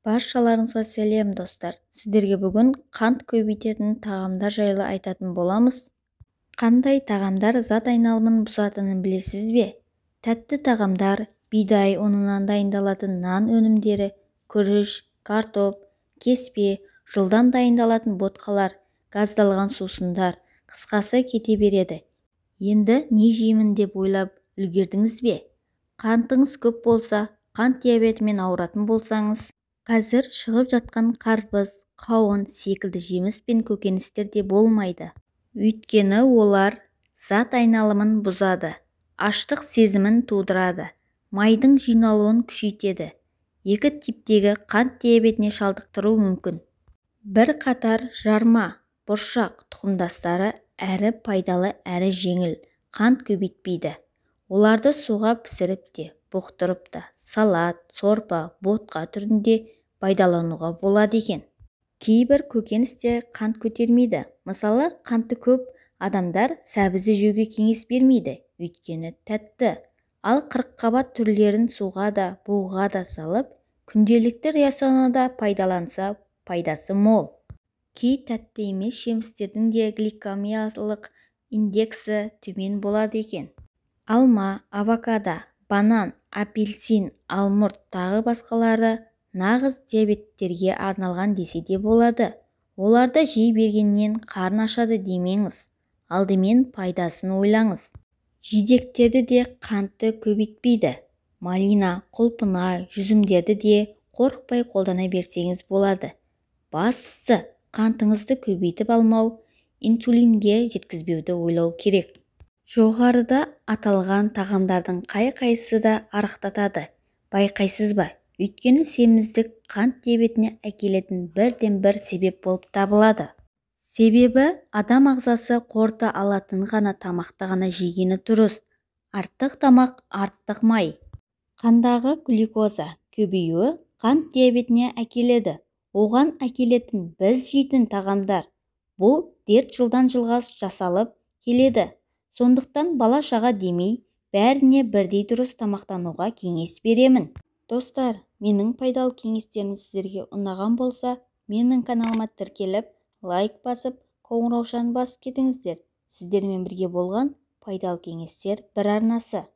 Баршаларыңызға сәлем достар. Сіздерге бүгін қант көбейтетін тағамдар жайлы айтатын боламыз. Қандай тағамдар зат айналымын бұзатынын білесіз бе? Тәтті тағамдар, бидай ұнынан дайындалатын нан өнімдері, күріш, картоп, кеспе, жылдам дайындалатын ботқалар, газдалған сусындар, қысқасы кете береді. Енді не жеймін деп ойлап үлгердіңіз бе? Қантыңыз көп болса, қант диабетімен ауыратын болсаңыз, қазір шығып жатқан қарбыз, қауын секілді жеміс пен көкөністер де болмайды. Өйткені олар зат айналымын бұзады, аштық сезімін тудырады, майдың жиналуын күшейтеді. Екі типтегі қант диабетіне шалдықтыруы мүмкін. Бір қатар жарма, бұршақ тұқымдастары әрі пайдалы әрі жеңіл, қант көбейтпейді. Оларды суға пісіріп те, бұқтырып та, салат, сорпа, ботқа түрінде пайдалануға болады екен. Кейбір көкөністе қант көтермейді. Мысалы, қанты көп адамдар сәбізді жеуге кеңес бермейді, өйткені тәтті. Ал қырыққабат түрлерін суға да, буға да салып, күнделікті рационда пайдаланса, пайдасы мол. Кей тәтті емес жемістердің де гликемиялық индексі төмен болады екен. Алма, авокадо, банан, апельсин, алмұрт тағы басқалары нағыз диабеттерге арналған десе де болады. Оларды жей бергеннен қарын ашады демеңіз. Алдымен пайдасын ойлаңыз. Жидектерді де қантты көбейтпейді. Малина, құлпынай, жүзімдерді де қорықпай қолдана берсеңіз болады. Бастысы қантыңызды көбейтіп алмау, инсулинге жеткізбеуді ойлау керек. Жоғарыда аталған тағамдардың қай-қайсысы да арықтатады. Байқайсыз ба? Өйткені семіздік қант диабетіне әкелетін бірден-бір себеп болып табылады. Себебі адам ағзасы қорыта алатын ғана тамақты ғана жегені дұрыс. Артық тамақ, артық май. Қандағы глюкоза көбеюі қант диабетіне әкеледі. Оған әкелетін біз жейтін тағамдар. Бұл дерт жылдан жылға жасалып келеді. Сондықтан бала-шаға демей, бәріне бірдей дұрыс тамақтануға кеңес беремін. Достар, менің пайдалы кеңестерім сіздерге ұнаған болса, менің каналыма тіркеліп, лайк басып, қоңыраушаны басып кетіңіздер. Сіздермен бірге болған пайдалы кеңестер бір арнасы.